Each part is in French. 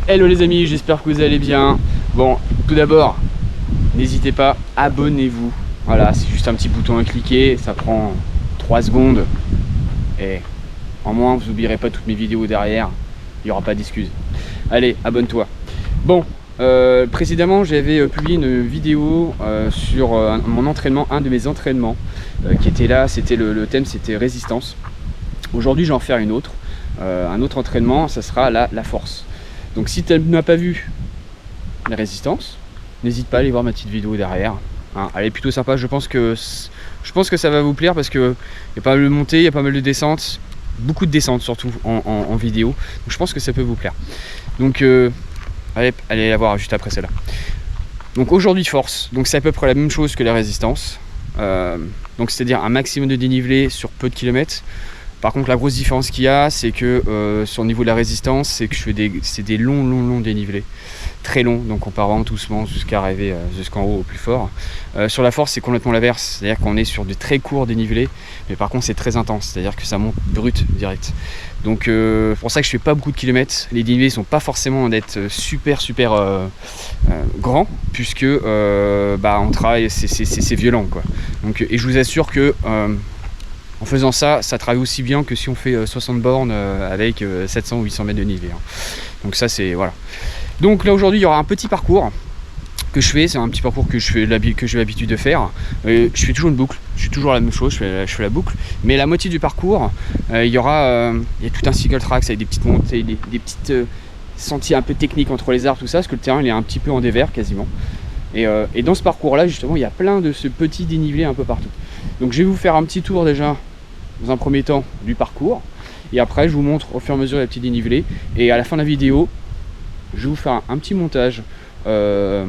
Hello les amis, j'espère que vous allez bien. Bon, tout d'abord, n'hésitez pas, abonnez-vous. Voilà, c'est juste un petit bouton à cliquer, ça prend 3 secondes. Et en moins, vous n'oublierez pas toutes mes vidéos derrière, il n'y aura pas d'excuses. Allez, abonne-toi. Bon, précédemment, j'avais publié une vidéo sur mon entraînement, un de mes entraînements qui était là, c'était le thème, c'était résistance. Aujourd'hui, je vais en faire une autre. Un autre entraînement, ça sera la force. Donc si tu n'as pas vu la résistance, n'hésite pas à aller voir ma petite vidéo derrière. Hein, elle est plutôt sympa, je pense que ça va vous plaire parce qu'il y a pas mal de montées, il y a pas mal de descentes, beaucoup de descentes surtout en vidéo. Donc je pense que ça peut vous plaire. Donc allez la voir juste après celle-là. Donc aujourd'hui force, donc c'est à peu près la même chose que la résistance. Donc c'est-à-dire un maximum de dénivelé sur peu de kilomètres. Par contre, la grosse différence qu'il y a, c'est que sur le niveau de la résistance, c'est que je fais des longs dénivelés, très longs, donc on part vraiment doucement jusqu'à arriver jusqu'en haut au plus fort. Sur la force, c'est complètement l'inverse, c'est-à-dire qu'on est sur des très courts dénivelés, mais par contre c'est très intense, c'est-à-dire que ça monte brut direct. Donc c'est pour ça que je fais pas beaucoup de kilomètres. Les dénivelés sont pas forcément d'être super grands, puisque on travaille, c'est violent quoi. Donc, et je vous assure que en faisant ça, ça travaille aussi bien que si on fait 60 bornes avec 700 ou 800 mètres de dénivelé. Donc ça c'est voilà. Donc là aujourd'hui il y aura un petit parcours que je fais, c'est un petit parcours que j'ai l'habitude de faire. Je fais toujours une boucle, je fais toujours la même chose, je fais la boucle. Mais la moitié du parcours, il y a tout un single track avec des petites montées, des petites sentiers un peu techniques entre les arbres, tout ça, parce que le terrain il est un petit peu en dévers quasiment. Et dans ce parcours là justement il y a plein de ce petit dénivelé un peu partout. Donc je vais vous faire un petit tour déjà dans un premier temps du parcours et après je vous montre au fur et à mesure les petits dénivelés et à la fin de la vidéo je vais vous faire un petit montage de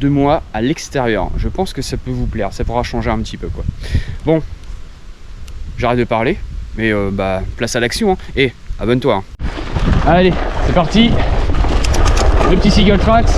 moi à l'extérieur. Je pense que ça peut vous plaire, ça pourra changer un petit peu quoi. Bon, j'arrête de parler mais place à l'action hein. Et abonne-toi hein. Allez, c'est parti, le petit single tracks.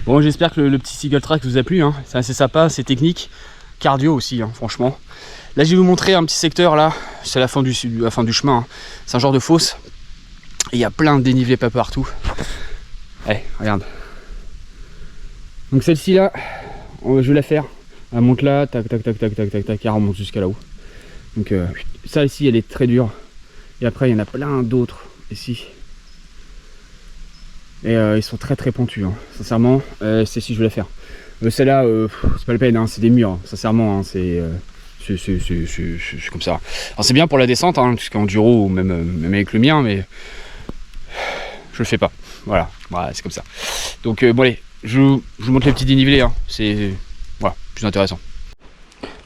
Bon, j'espère que le petit single track vous a plu, hein. C'est assez sympa, c'est technique, cardio aussi, hein, franchement. Là, je vais vous montrer un petit secteur là, c'est la fin du chemin, hein. C'est un genre de fosse. Et il y a plein de dénivelés pas partout. Allez, regarde. Donc celle-ci là, je vais la faire. Elle monte là, tac tac tac tac tac tac tac, elle remonte jusqu'à là-haut. Donc ça ici elle est très dure. Et après il y en a plein d'autres ici. Et ils sont très très pentus, hein. Sincèrement, celle-ci je vais la faire. Celle-là, c'est pas la peine, hein, c'est des murs, hein. Sincèrement, hein, c'est comme ça. Alors c'est bien pour la descente, hein, puisqu'enduro ou même avec le mien, mais je le fais pas. Voilà, c'est comme ça. Donc bon allez, je vous montre les petits dénivelés, hein. C'est voilà, plus intéressant.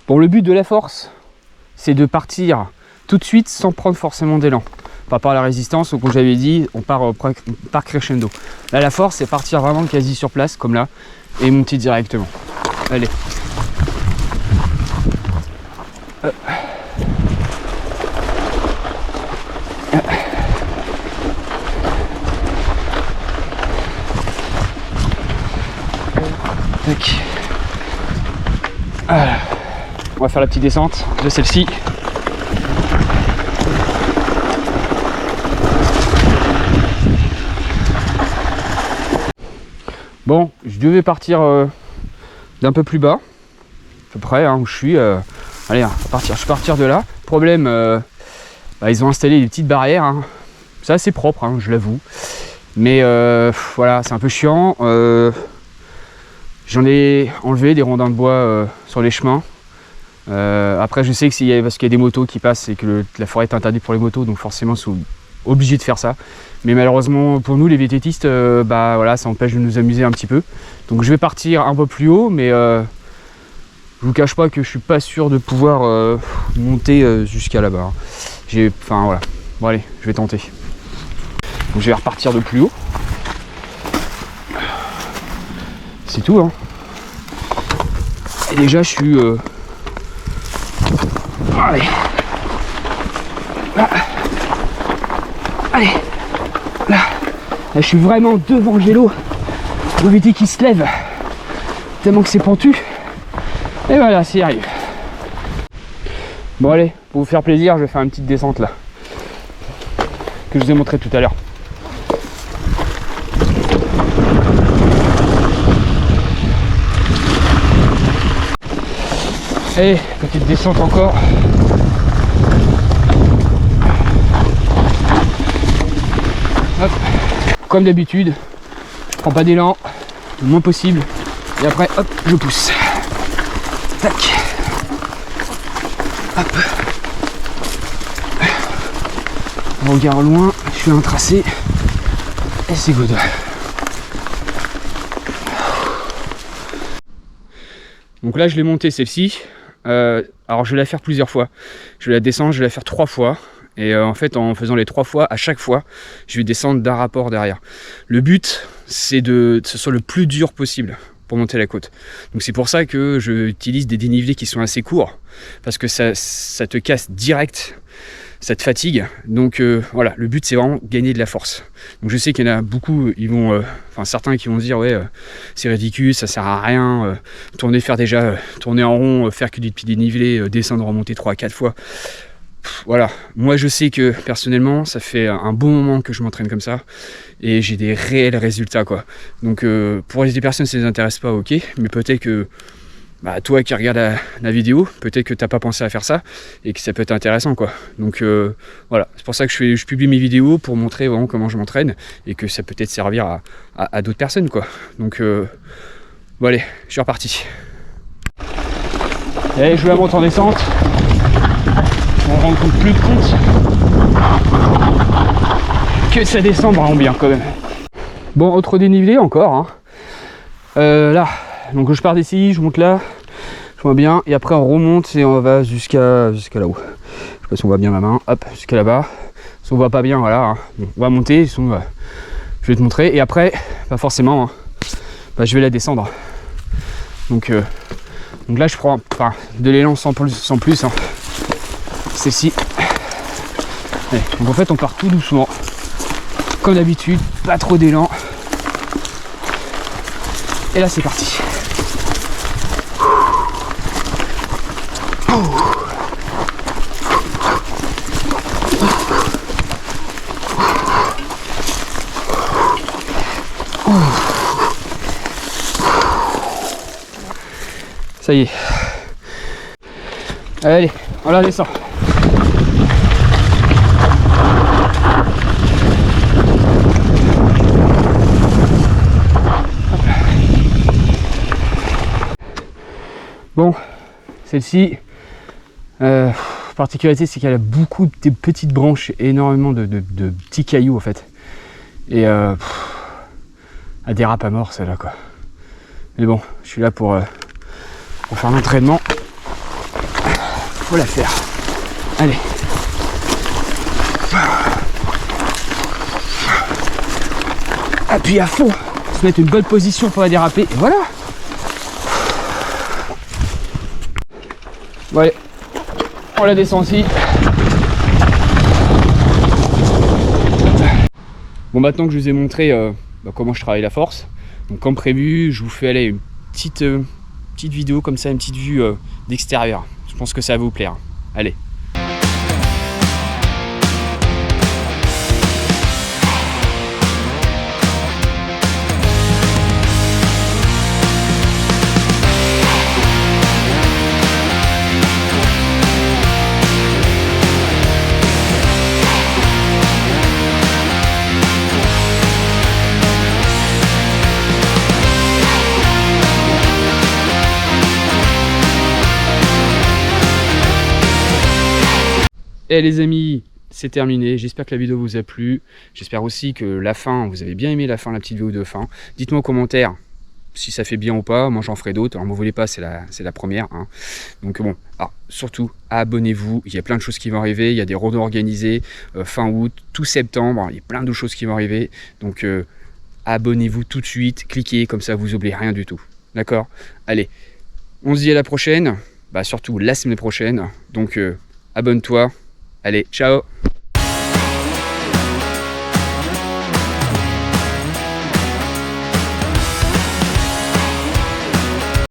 Bon, le but de la force, c'est de partir tout de suite sans prendre forcément d'élan. Pas par la résistance, ou comme j'avais dit, on part crescendo. Là, la force, c'est partir vraiment quasi sur place, comme là, et monter directement. Allez. Tac. Voilà. On va faire la petite descente de celle-ci. Bon, je devais partir d'un peu plus bas, à peu près, hein, où je suis. Allez, je vais partir de là. Problème, ils ont installé des petites barrières, hein. C'est assez propre, hein, je l'avoue. Mais voilà, c'est un peu chiant. J'en ai enlevé des rondins de bois sur les chemins. Après, je sais que parce qu'il y a des motos qui passent et que la forêt est interdite pour les motos, donc forcément, ils sont obligés de faire ça. Mais malheureusement, pour nous, les VTTistes, voilà, ça empêche de nous amuser un petit peu. Donc, je vais partir un peu plus haut, mais je vous cache pas que je suis pas sûr de pouvoir monter jusqu'à là-bas. Enfin, voilà. Bon, allez, je vais tenter. Donc, je vais repartir de plus haut. C'est tout, hein. Et déjà, je suis... Allez. Là. Allez. Là, je suis vraiment devant le vélo. Le VT qui se lève. Tellement que c'est pentu. Et voilà, ça y arrive. Bon, allez, pour vous faire plaisir, je vais faire une petite descente là. Que je vous ai montré tout à l'heure. Allez, petite descente encore. Hop. Comme d'habitude, je prends pas d'élan, le moins possible. Et après, hop, je pousse. Tac. Hop. On regarde loin, je fais un tracé. Et c'est good. Donc là, je l'ai montée celle-ci. Alors je vais la faire plusieurs fois. Je vais la descendre, je vais la faire 3 fois. Et en fait, en faisant les 3 fois, à chaque fois, je vais descendre d'un rapport derrière. Le but, c'est que ce soit le plus dur possible pour monter la côte. Donc c'est pour ça que j'utilise des dénivelés qui sont assez courts. Parce que ça te casse direct, ça te fatigue. Donc voilà, le but, c'est vraiment gagner de la force. Donc je sais qu'il y en a beaucoup, certains qui vont se dire ouais, c'est ridicule, ça sert à rien, tourner en rond, faire que des petits dénivelés, descendre, remonter 3 à 4 fois. Voilà, moi je sais que personnellement ça fait un bon moment que je m'entraîne comme ça et j'ai des réels résultats quoi. Donc pour les personnes ça ne les intéresse pas, ok, mais peut-être que toi qui regardes la vidéo, peut-être que t'as pas pensé à faire ça et que ça peut être intéressant quoi. Donc voilà, c'est pour ça que je publie mes vidéos pour montrer vraiment comment je m'entraîne et que ça peut être servir à d'autres personnes quoi. Donc bon allez, je suis reparti. Allez, je vais la monter en descente. On rend plus compte que ça descend vraiment bien quand même. Bon, autre dénivelé encore, hein. Là, donc je pars d'ici, je monte là, je vois bien, et après on remonte et on va jusqu'à là-haut. Je sais pas si on voit bien ma main, hop, jusqu'à là-bas. Si on voit pas bien, voilà, hein. Bon, on va monter, je vais te montrer, et après, pas forcément, hein, je vais la descendre. Donc là je prends de l'élan sans plus, hein. Celle-ci. Donc en fait on part tout doucement. Comme d'habitude, pas trop d'élan. Et là c'est parti. Ça y est. Allez, on la descend. Bon, celle-ci, particularité, c'est qu'elle a beaucoup de petites branches, énormément de petits cailloux en fait. Et elle dérape à mort celle-là quoi. Mais bon, je suis là pour faire l'entraînement. Faut la faire. Allez. Appuie à fond. Se mettre une bonne position pour la déraper. Et voilà. Bon allez. On la descend aussi. Bon, maintenant que je vous ai montré comment je travaille la force, donc comme prévu, je vous fais aller une petite vidéo comme ça, une petite vue d'extérieur. Je pense que ça va vous plaire. Allez. Et les amis, c'est terminé. J'espère que la vidéo vous a plu. J'espère aussi que la fin, vous avez bien aimé la fin, la petite vidéo de fin. Dites-moi en commentaire si ça fait bien ou pas. Moi, j'en ferai d'autres. Alors, ne m'en voulez pas, c'est la première. Hein. Donc bon, alors, surtout, abonnez-vous. Il y a plein de choses qui vont arriver. Il y a des randos organisés fin août, tout septembre. Il y a plein de choses qui vont arriver. Donc, abonnez-vous tout de suite. Cliquez, comme ça, vous n'oubliez rien du tout. D'accord? Allez, on se dit à la prochaine. Bah, surtout la semaine prochaine. Donc, abonne-toi. Allez, ciao!